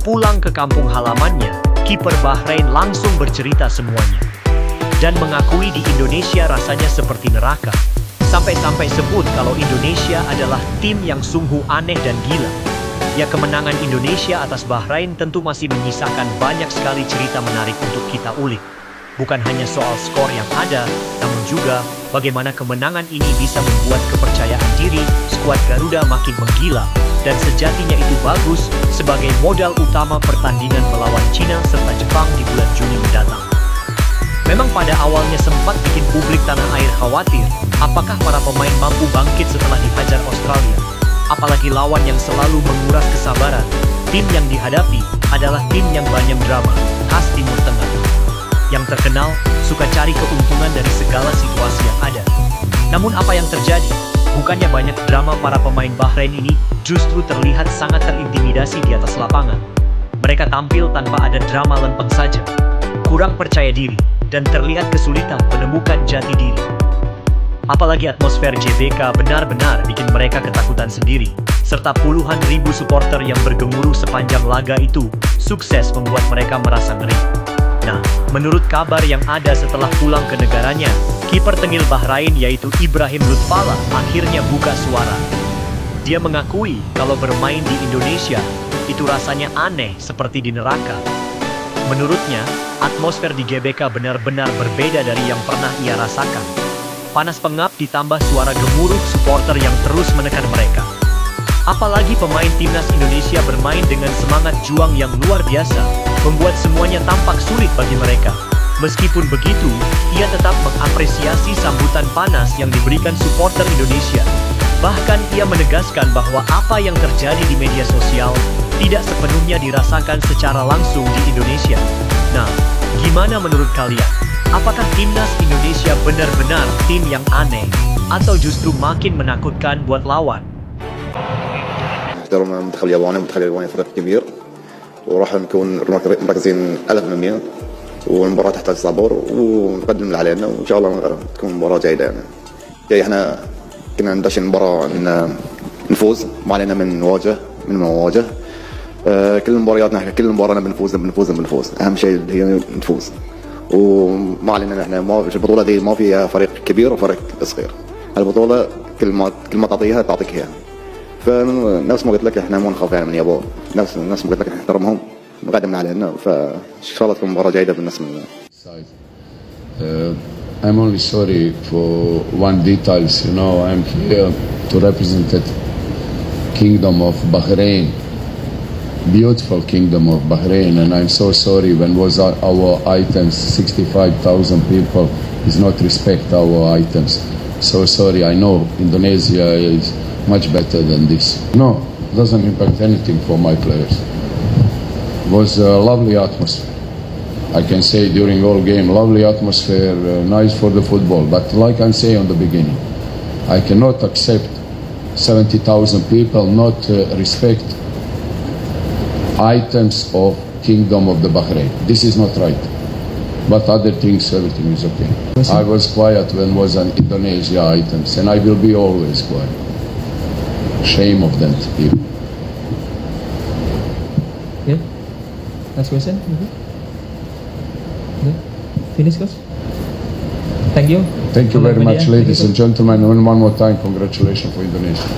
pulang ke kampung halamannya, kiper Bahrain langsung bercerita semuanya. Dan mengakui di Indonesia rasanya seperti neraka. Sampai-sampai sebut kalau Indonesia adalah tim yang sungguh aneh dan gila. Ya, kemenangan Indonesia atas Bahrain tentu masih menyisakan banyak sekali cerita menarik untuk kita ulik. Bukan hanya soal skor yang ada, namun juga bagaimana kemenangan ini bisa membuat kepercayaan diri skuad Garuda makin menggila. Dan sejatinya itu bagus sebagai modal utama pertandingan melawan Cina serta Jepang di bulan Juni mendatang. Memang pada awalnya sempat bikin publik tanah air khawatir, apakah para pemain mampu bangkit setelah dihajar Australia. Apalagi lawan yang selalu menguras kesabaran. Tim yang dihadapi adalah tim yang banyak drama, khas Timur Tengah. Yang terkenal, suka cari keuntungan dari segala situasi yang ada. Namun apa yang terjadi? Bukannya banyak drama, para pemain Bahrain ini justru terlihat sangat terintimidasi di atas lapangan. Mereka tampil tanpa ada drama lempeng saja. Kurang percaya diri, dan terlihat kesulitan menemukan jati diri. Apalagi atmosfer GBK benar-benar bikin mereka ketakutan sendiri. Serta puluhan ribu supporter yang bergemuruh sepanjang laga itu sukses membuat mereka merasa ngeri. Nah, menurut kabar yang ada setelah pulang ke negaranya, kiper tengil Bahrain yaitu Ibrahim Lutfala akhirnya buka suara. Dia mengakui kalau bermain di Indonesia itu rasanya aneh seperti di neraka. Menurutnya, atmosfer di GBK benar-benar berbeda dari yang pernah ia rasakan. Panas pengap ditambah suara gemuruh supporter yang terus menekan mereka. Apalagi pemain timnas Indonesia bermain dengan semangat juang yang luar biasa, membuat semuanya tampak sulit bagi mereka. Meskipun begitu, ia tetap mengapresiasi sambutan panas yang diberikan supporter Indonesia. Bahkan ia menegaskan bahwa apa yang terjadi di media sosial tidak sepenuhnya dirasakan secara langsung di Indonesia. Nah, gimana menurut kalian? Apakah timnas Indonesia benar-benar tim yang aneh, atau justru makin menakutkan buat lawan? احترم المنتخب الياباني، المنتخب الياباني فريق كبير وراح نكون مركزين 1000%، والمباراة تحتاج صبر ونقدم اللي علينا وإن شاء الله تكون مباراة جيدة يعني. احنا كنا ندش المباراة إن نفوز، ما علينا من مواجه. كل مبارياتنا كل مباراة بنفوز. أهم شيء هي نفوز. وما علينا احنا في البطولة دي ما فيها فريق كبير وفريق صغير. البطولة كل ما تعطيها تعطيك اياها. فنفس ما قلت لك احنا ما نخاف يعني من اليابان، نفس ما قلت لك نحترمهم نقدم علينا، فان شاء الله تكون مباراة جيدة بالنسبة لنا. I'm only sorry for one details, I'm here to represent the Kingdom of Bahrain, beautiful Kingdom of Bahrain, and I'm so sorry when was our items, 65,000 people is not respect our items. So sorry, I know Indonesia is much better than this. No, doesn't impact anything for my players. It was a lovely atmosphere. I can say during all game, lovely atmosphere, nice for the football. But like I say on the beginning, I cannot accept 70,000 people not respect items of Kingdom of the Bahrain. This is not right. But other things, everything is okay. I was quiet when was an Indonesia items, and I will be always quiet. Shame of them people. Yeah. Last question. Finish, coach. Thank you. Thank you very much, ladies and gentlemen. And one more time, congratulations for Indonesia.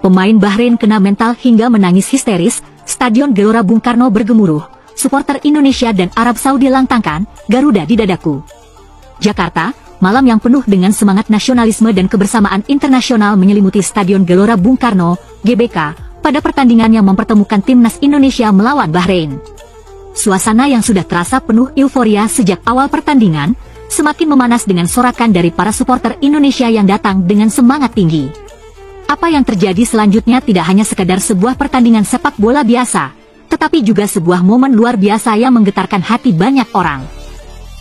Pemain Bahrain kena mental hingga menangis histeris. Stadion Gelora Bung Karno bergemuruh. Supporter Indonesia dan Arab Saudi lantangkan Garuda di dadaku. Jakarta, malam yang penuh dengan semangat nasionalisme dan kebersamaan internasional menyelimuti Stadion Gelora Bung Karno, GBK, pada pertandingan yang mempertemukan timnas Indonesia melawan Bahrain. Suasana yang sudah terasa penuh euforia sejak awal pertandingan, semakin memanas dengan sorakan dari para supporter Indonesia yang datang dengan semangat tinggi. Apa yang terjadi selanjutnya tidak hanya sekadar sebuah pertandingan sepak bola biasa, tetapi juga sebuah momen luar biasa yang menggetarkan hati banyak orang.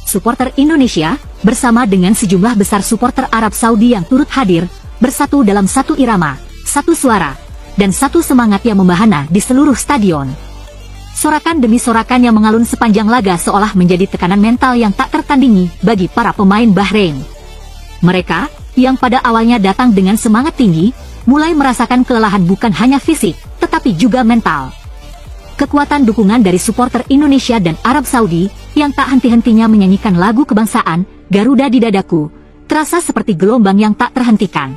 Supporter Indonesia, bersama dengan sejumlah besar supporter Arab Saudi yang turut hadir, bersatu dalam satu irama, satu suara, dan satu semangat yang membahana di seluruh stadion. Sorakan demi sorakan yang mengalun sepanjang laga seolah menjadi tekanan mental yang tak tertandingi bagi para pemain Bahrain. Mereka, yang pada awalnya datang dengan semangat tinggi, mulai merasakan kelelahan bukan hanya fisik, tetapi juga mental. Kekuatan dukungan dari supporter Indonesia dan Arab Saudi yang tak henti-hentinya menyanyikan lagu kebangsaan Garuda di Dadaku terasa seperti gelombang yang tak terhentikan.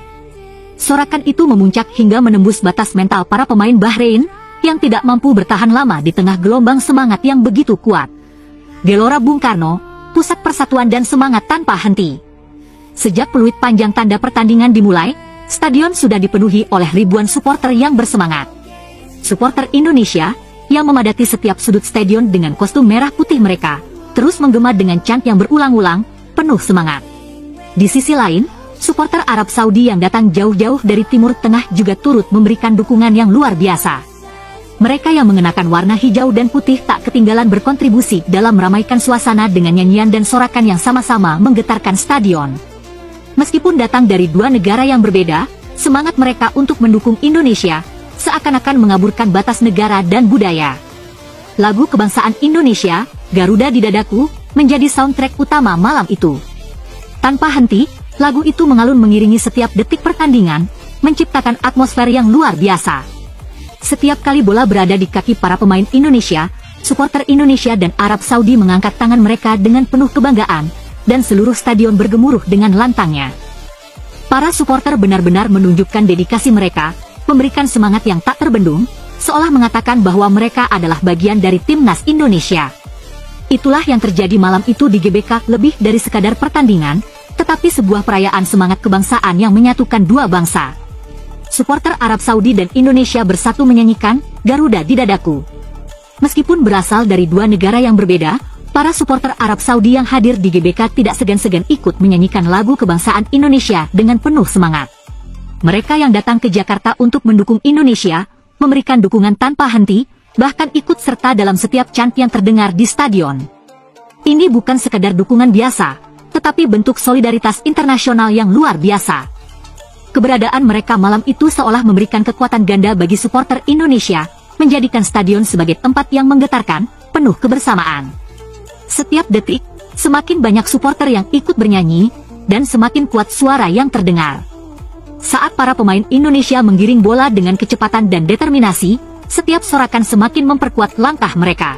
Sorakan itu memuncak hingga menembus batas mental para pemain Bahrain yang tidak mampu bertahan lama di tengah gelombang semangat yang begitu kuat. Gelora Bung Karno, pusat persatuan dan semangat tanpa henti. Sejak peluit panjang tanda pertandingan dimulai, stadion sudah dipenuhi oleh ribuan supporter yang bersemangat. Supporter Indonesia yang memadati setiap sudut stadion dengan kostum merah putih mereka, terus menggema dengan chant yang berulang-ulang, penuh semangat. Di sisi lain, supporter Arab Saudi yang datang jauh-jauh dari Timur Tengah juga turut memberikan dukungan yang luar biasa. Mereka yang mengenakan warna hijau dan putih tak ketinggalan berkontribusi dalam meramaikan suasana dengan nyanyian dan sorakan yang sama-sama menggetarkan stadion. Meskipun datang dari dua negara yang berbeda, semangat mereka untuk mendukung Indonesia seakan-akan mengaburkan batas negara dan budaya. Lagu kebangsaan Indonesia, Garuda di Dadaku, menjadi soundtrack utama malam itu. Tanpa henti, lagu itu mengalun mengiringi setiap detik pertandingan, menciptakan atmosfer yang luar biasa. Setiap kali bola berada di kaki para pemain Indonesia, supporter Indonesia dan Arab Saudi mengangkat tangan mereka dengan penuh kebanggaan, dan seluruh stadion bergemuruh dengan lantangnya. Para supporter benar-benar menunjukkan dedikasi mereka, memberikan semangat yang tak terbendung, seolah mengatakan bahwa mereka adalah bagian dari timnas Indonesia. Itulah yang terjadi malam itu di GBK, lebih dari sekadar pertandingan, tetapi sebuah perayaan semangat kebangsaan yang menyatukan dua bangsa. Supporter Arab Saudi dan Indonesia bersatu menyanyikan Garuda di Dadaku. Meskipun berasal dari dua negara yang berbeda, para supporter Arab Saudi yang hadir di GBK tidak segan-segan ikut menyanyikan lagu kebangsaan Indonesia dengan penuh semangat. Mereka yang datang ke Jakarta untuk mendukung Indonesia, memberikan dukungan tanpa henti, bahkan ikut serta dalam setiap chant yang terdengar di stadion. Ini bukan sekadar dukungan biasa, tetapi bentuk solidaritas internasional yang luar biasa. Keberadaan mereka malam itu seolah memberikan kekuatan ganda bagi supporter Indonesia, menjadikan stadion sebagai tempat yang menggetarkan, penuh kebersamaan. Setiap detik, semakin banyak supporter yang ikut bernyanyi, dan semakin kuat suara yang terdengar. Saat para pemain Indonesia menggiring bola dengan kecepatan dan determinasi, setiap sorakan semakin memperkuat langkah mereka.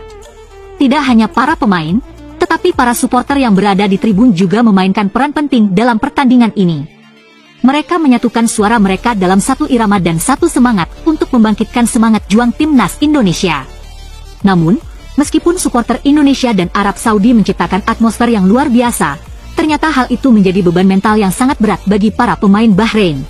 Tidak hanya para pemain, tetapi para supporter yang berada di tribun juga memainkan peran penting dalam pertandingan ini. Mereka menyatukan suara mereka dalam satu irama dan satu semangat untuk membangkitkan semangat juang timnas Indonesia. Namun, meskipun supporter Indonesia dan Arab Saudi menciptakan atmosfer yang luar biasa, ternyata hal itu menjadi beban mental yang sangat berat bagi para pemain Bahrain.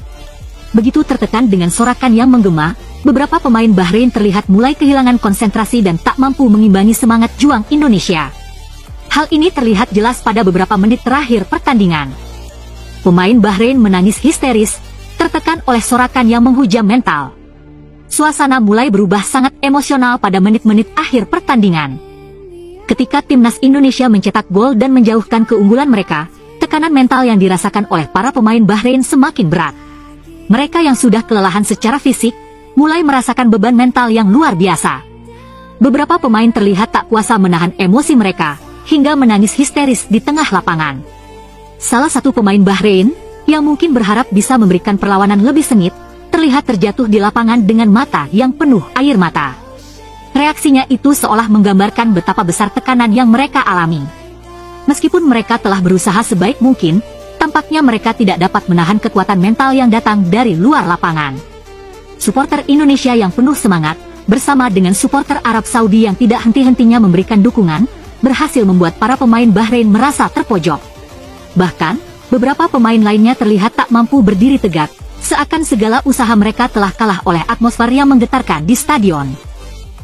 Begitu tertekan dengan sorakan yang menggema, beberapa pemain Bahrain terlihat mulai kehilangan konsentrasi dan tak mampu mengimbangi semangat juang Indonesia. Hal ini terlihat jelas pada beberapa menit terakhir pertandingan. Pemain Bahrain menangis histeris, tertekan oleh sorakan yang menghujam mental. Suasana mulai berubah sangat emosional pada menit-menit akhir pertandingan. Ketika timnas Indonesia mencetak gol dan menjauhkan keunggulan mereka, tekanan mental yang dirasakan oleh para pemain Bahrain semakin berat. Mereka yang sudah kelelahan secara fisik, mulai merasakan beban mental yang luar biasa. Beberapa pemain terlihat tak kuasa menahan emosi mereka, hingga menangis histeris di tengah lapangan. Salah satu pemain Bahrain, yang mungkin berharap bisa memberikan perlawanan lebih sengit, terlihat terjatuh di lapangan dengan mata yang penuh air mata. Reaksinya itu seolah menggambarkan betapa besar tekanan yang mereka alami. Meskipun mereka telah berusaha sebaik mungkin, tampaknya mereka tidak dapat menahan kekuatan mental yang datang dari luar lapangan. Supporter Indonesia yang penuh semangat, bersama dengan supporter Arab Saudi yang tidak henti-hentinya memberikan dukungan, berhasil membuat para pemain Bahrain merasa terpojok. Bahkan, beberapa pemain lainnya terlihat tak mampu berdiri tegak, seakan segala usaha mereka telah kalah oleh atmosfer yang menggetarkan di stadion.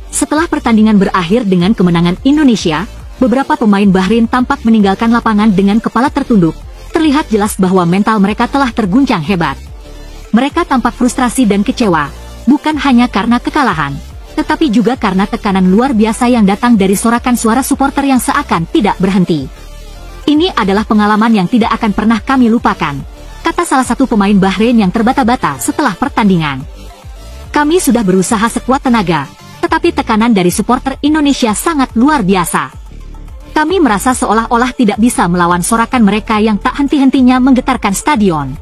Setelah pertandingan berakhir dengan kemenangan Indonesia, beberapa pemain Bahrain tampak meninggalkan lapangan dengan kepala tertunduk. Terlihat jelas bahwa mental mereka telah terguncang hebat. Mereka tampak frustrasi dan kecewa, bukan hanya karena kekalahan, tetapi juga karena tekanan luar biasa yang datang dari sorakan suara supporter yang seakan tidak berhenti. Ini adalah pengalaman yang tidak akan pernah kami lupakan, kata salah satu pemain Bahrain yang terbata-bata setelah pertandingan. Kami sudah berusaha sekuat tenaga, tetapi tekanan dari supporter Indonesia sangat luar biasa. Kami merasa seolah-olah tidak bisa melawan sorakan mereka yang tak henti-hentinya menggetarkan stadion.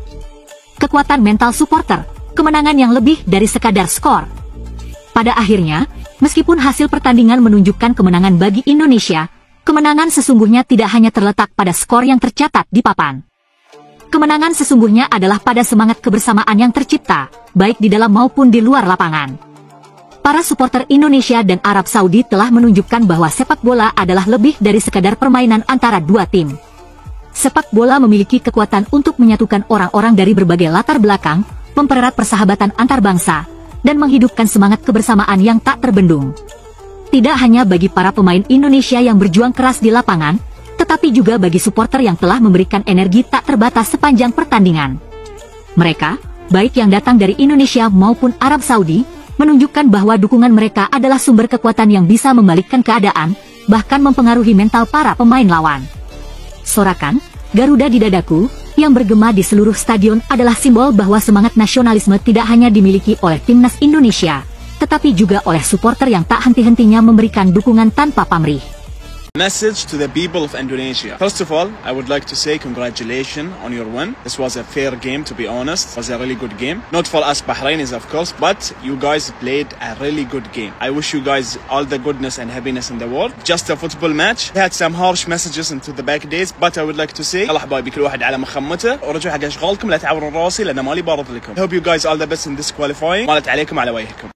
Kekuatan mental supporter, kemenangan yang lebih dari sekadar skor. Pada akhirnya, Meskipun hasil pertandingan menunjukkan kemenangan bagi Indonesia, kemenangan sesungguhnya tidak hanya terletak pada skor yang tercatat di papan. Kemenangan sesungguhnya adalah pada semangat kebersamaan yang tercipta, baik di dalam maupun di luar lapangan. Para supporter Indonesia dan Arab Saudi telah menunjukkan bahwa sepak bola adalah lebih dari sekadar permainan antara dua tim. Sepak bola memiliki kekuatan untuk menyatukan orang-orang dari berbagai latar belakang, mempererat persahabatan antar bangsa, dan menghidupkan semangat kebersamaan yang tak terbendung. Tidak hanya bagi para pemain Indonesia yang berjuang keras di lapangan, tetapi juga bagi supporter yang telah memberikan energi tak terbatas sepanjang pertandingan. Mereka, baik yang datang dari Indonesia maupun Arab Saudi, menunjukkan bahwa dukungan mereka adalah sumber kekuatan yang bisa membalikkan keadaan, bahkan mempengaruhi mental para pemain lawan. Sorakan Garuda di Dadaku yang bergema di seluruh stadion adalah simbol bahwa semangat nasionalisme tidak hanya dimiliki oleh timnas Indonesia, tetapi juga oleh supporter yang tak henti-hentinya memberikan dukungan tanpa pamrih. Message to the people of Indonesia. First of all, I would like to say congratulations on your win. This was a fair game, to be honest. It was a really good game. Not for us Bahrainis, of course, but you guys played a really good game. I wish you guys all the goodness and happiness in the world. Just a football match. We had some harsh messages into the back days, but I would like to say يلا حبايبي كل واحد على مخمته ورجعوا حق اشغالكم لا تعوروا راسي لأن مالي بارد لكم. I hope you guys all the best in this qualifying. مالت عليكم على وجهكم.